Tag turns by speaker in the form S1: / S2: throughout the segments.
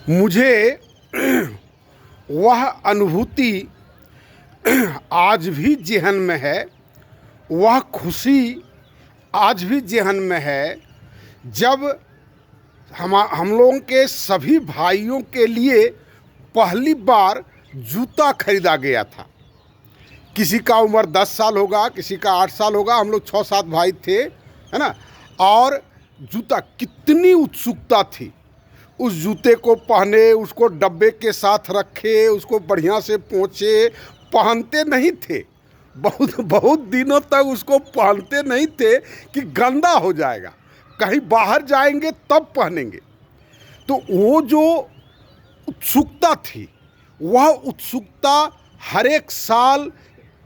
S1: मुझे वह अनुभूति आज भी ज़हन में है, वह खुशी आज भी ज़हन में है जब हम लोगों के सभी भाइयों के लिए पहली बार जूता खरीदा गया था। किसी का उम्र 10 साल होगा, किसी का 8 साल होगा, हम लोग 6-7 भाई थे, है ना। और जूता, कितनी उत्सुकता थी उस जूते को पहने, उसको डब्बे के साथ रखे, उसको बढ़िया से पोंछे। पहनते नहीं थे, बहुत बहुत दिनों तक उसको पहनते नहीं थे कि गंदा हो जाएगा, कहीं बाहर जाएंगे तब पहनेंगे। तो वो जो उत्सुकता थी, वह उत्सुकता हर एक साल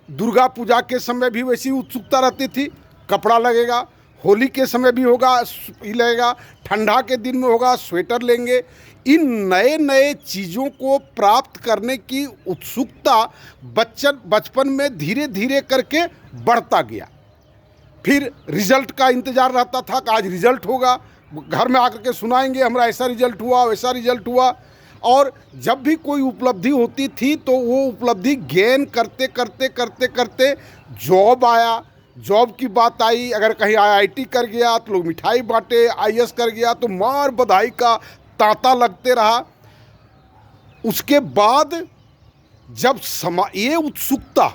S1: दुर्गा पूजा के समय भी वैसी उत्सुकता रहती थी, कपड़ा लगेगा। होली के समय भी होगा, लगेगा। ठंडा के दिन में होगा, स्वेटर लेंगे। इन नए नए चीज़ों को प्राप्त करने की उत्सुकता बचपन में धीरे धीरे करके बढ़ता गया। फिर रिजल्ट का इंतज़ार रहता था कि आज रिजल्ट होगा, घर में आकर के सुनाएंगे हमारा ऐसा रिजल्ट हुआ, वैसा रिजल्ट हुआ। और जब भी कोई उपलब्धि होती थी तो वो उपलब्धि गेन करते करते करते करते जॉब आया, जॉब की बात आई। अगर कहीं आईआईटी कर गया तो लोग मिठाई बांटे, आईएएस कर गया तो मार बधाई का तांता लगते रहा। उसके बाद जब ये उत्सुकता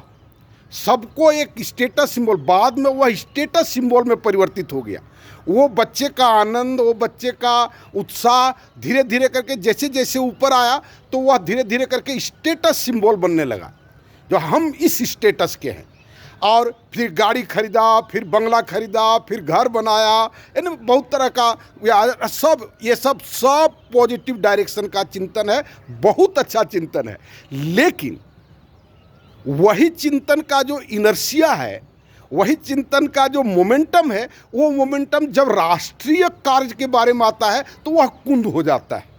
S1: सबको एक स्टेटस सिंबल, बाद में वह स्टेटस सिंबल में परिवर्तित हो गया। वो बच्चे का आनंद, वो बच्चे का उत्साह धीरे धीरे करके जैसे जैसे ऊपर आया तो वह धीरे धीरे करके स्टेटस सिंबल बनने लगा, जो हम इस स्टेटस के हैं। और फिर गाड़ी खरीदा, फिर बंगला खरीदा, फिर घर बनाया, यानी बहुत तरह का ये सब पॉजिटिव डायरेक्शन का चिंतन है, बहुत अच्छा चिंतन है। लेकिन वही चिंतन का जो इनर्शिया है, वही चिंतन का जो मोमेंटम है, वो मोमेंटम जब राष्ट्रीय कार्य के बारे में आता है तो वह कुंद हो जाता है।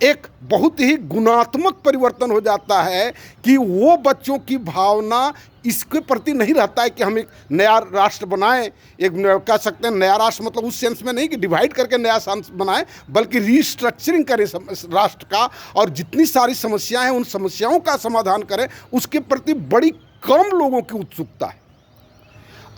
S1: एक बहुत ही गुणात्मक परिवर्तन हो जाता है कि वो बच्चों की भावना इसके प्रति नहीं रहता है कि हम एक नया राष्ट्र बनाएं। एक कह सकते हैं नया राष्ट्र मतलब उस सेंस में नहीं कि डिवाइड करके नया राष्ट्र बनाएं, बल्कि रीस्ट्रक्चरिंग करें राष्ट्र का, और जितनी सारी समस्याएं हैं उन समस्याओं का समाधान करें। उसके प्रति बड़ी कम लोगों की उत्सुकता है।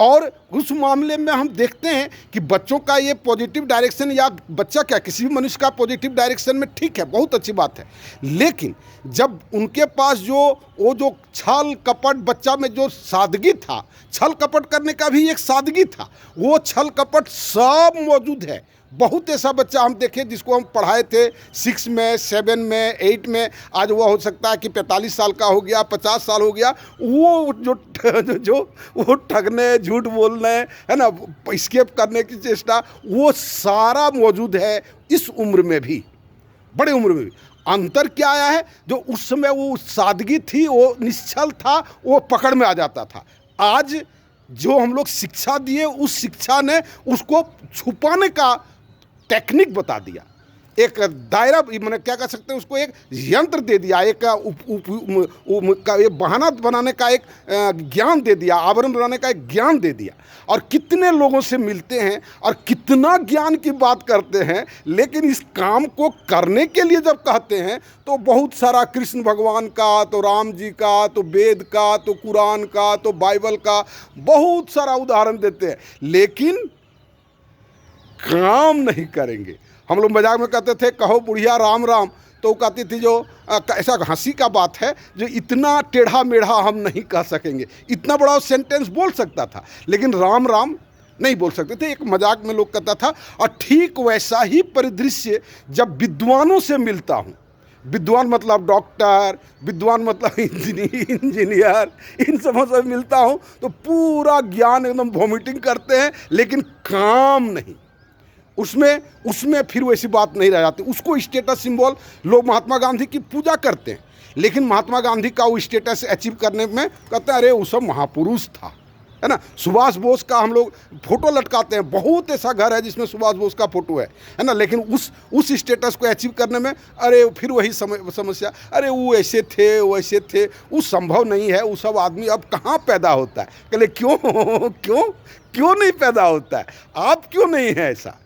S1: और उस मामले में हम देखते हैं कि बच्चों का ये पॉजिटिव डायरेक्शन, या बच्चा क्या किसी भी मनुष्य का पॉजिटिव डायरेक्शन में, ठीक है, बहुत अच्छी बात है। लेकिन जब उनके पास वो जो छल कपट, बच्चा में जो सादगी था, छल कपट करने का भी एक सादगी था, वो छल कपट सब मौजूद है। बहुत ऐसा बच्चा हम देखे जिसको हम पढ़ाए थे 6 में, 7 में, 8 में, आज वो हो सकता है कि 45 साल का हो गया, 50 साल हो गया। वो जो वो ठगने, झूठ बोलने, है ना, स्केप करने की चेष्टा, वो सारा मौजूद है इस उम्र में भी, बड़े उम्र में भी। अंतर क्या आया है, जो उस समय वो सादगी थी, वो निश्चल था, वो पकड़ में आ जाता था। आज जो हम लोग शिक्षा दिए, उस शिक्षा ने उसको छुपाने का टेक्निक बता दिया, एक दायरा, मैंने क्या कह सकते हैं, उसको एक यंत्र दे दिया, एक बहाना बनाने का एक ज्ञान दे दिया, आवरण बनाने का एक ज्ञान दे दिया। और कितने लोगों से मिलते हैं और कितना ज्ञान की बात करते हैं, लेकिन इस काम को करने के लिए जब कहते हैं तो बहुत सारा कृष्ण भगवान का, तो राम जी का, तो वेद का, तो कुरान का, तो बाइबल का, बहुत सारा उदाहरण देते हैं, लेकिन काम नहीं करेंगे। हम लोग मजाक में कहते थे कहो बुढ़िया राम राम, तो कहती थी जो ऐसा हंसी का बात है, जो इतना टेढ़ा मेढ़ा हम नहीं कह सकेंगे। इतना बड़ा सेंटेंस बोल सकता था लेकिन राम राम नहीं बोल सकते थे, एक मजाक में लोग कहता था। और ठीक वैसा ही परिदृश्य जब विद्वानों से मिलता हूँ, विद्वान मतलब डॉक्टर, विद्वान मतलब इंजीनियर, इन सबों से मिलता हूँ तो पूरा ज्ञान एकदम वॉमिटिंग करते हैं, लेकिन काम नहीं। उसमें फिर वैसी बात नहीं रह जाती। उसको स्टेटस सिंबल, लोग महात्मा गांधी की पूजा करते हैं, लेकिन महात्मा गांधी का वो स्टेटस अचीव करने में कहते हैं अरे वो सब महापुरुष था, है ना। सुभाष बोस का हम लोग फोटो लटकाते हैं, बहुत ऐसा घर है जिसमें सुभाष बोस का फोटो है ना, लेकिन उस स्टेटस को अचीव करने में अरे फिर वही समस्या, अरे वो ऐसे थे, वैसे थे, वो संभव नहीं है, वो सब आदमी अब कहाँ पैदा होता है। कहले क्यों नहीं पैदा होता है, आप क्यों नहीं है ऐसा।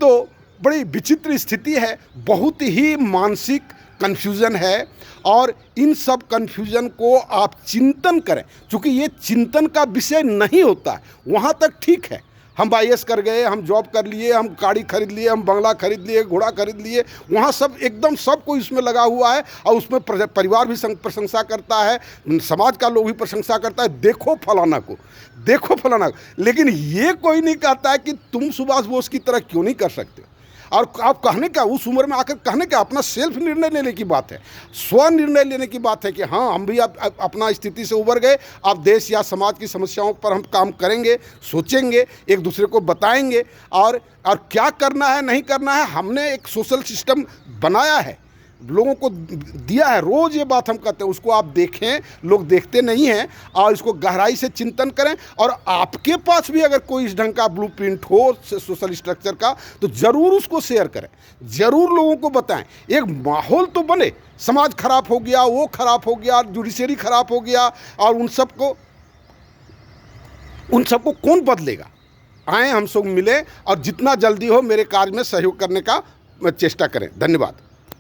S1: तो बड़ी विचित्र स्थिति है, बहुत ही मानसिक कन्फ्यूज़न है। और इन सब कन्फ्यूज़न को आप चिंतन करें, क्योंकि ये चिंतन का विषय नहीं होता है। वहाँ तक ठीक है, हम IAS कर गए, हम जॉब कर लिए, हम गाड़ी खरीद लिए, हम बंगला खरीद लिए, घोड़ा खरीद लिए, वहाँ सब एकदम सब कोई उसमें लगा हुआ है और उसमें परिवार भी प्रशंसा करता है, समाज का लोग भी प्रशंसा करता है, देखो फलाना को, देखो फलाना को। लेकिन ये कोई नहीं कहता है कि तुम सुभाष बोस की तरह क्यों नहीं कर सकते। और आप कहने का, उस उम्र में आकर कहने का, अपना सेल्फ निर्णय लेने की बात है, स्व निर्णय लेने की बात है कि हाँ हम भी अपना स्थिति से उबर गए, अब देश या समाज की समस्याओं पर हम काम करेंगे, सोचेंगे, एक दूसरे को बताएंगे और क्या करना है नहीं करना है। हमने एक सोशल सिस्टम बनाया है, लोगों को दिया है। रोज़ ये बात हम कहते हैं, उसको आप देखें, लोग देखते नहीं हैं, और इसको गहराई से चिंतन करें। और आपके पास भी अगर कोई इस ढंग का ब्लूप्रिंट हो सोशल स्ट्रक्चर का, तो ज़रूर उसको शेयर करें, ज़रूर लोगों को बताएं। एक माहौल तो बने, समाज खराब हो गया, वो खराब हो गया, जुडिशरी खराब हो गया, और उन सबको कौन बदलेगा। आए हम सब मिले और जितना जल्दी हो मेरे कार्य में सहयोग करने का चेष्टा करें। धन्यवाद।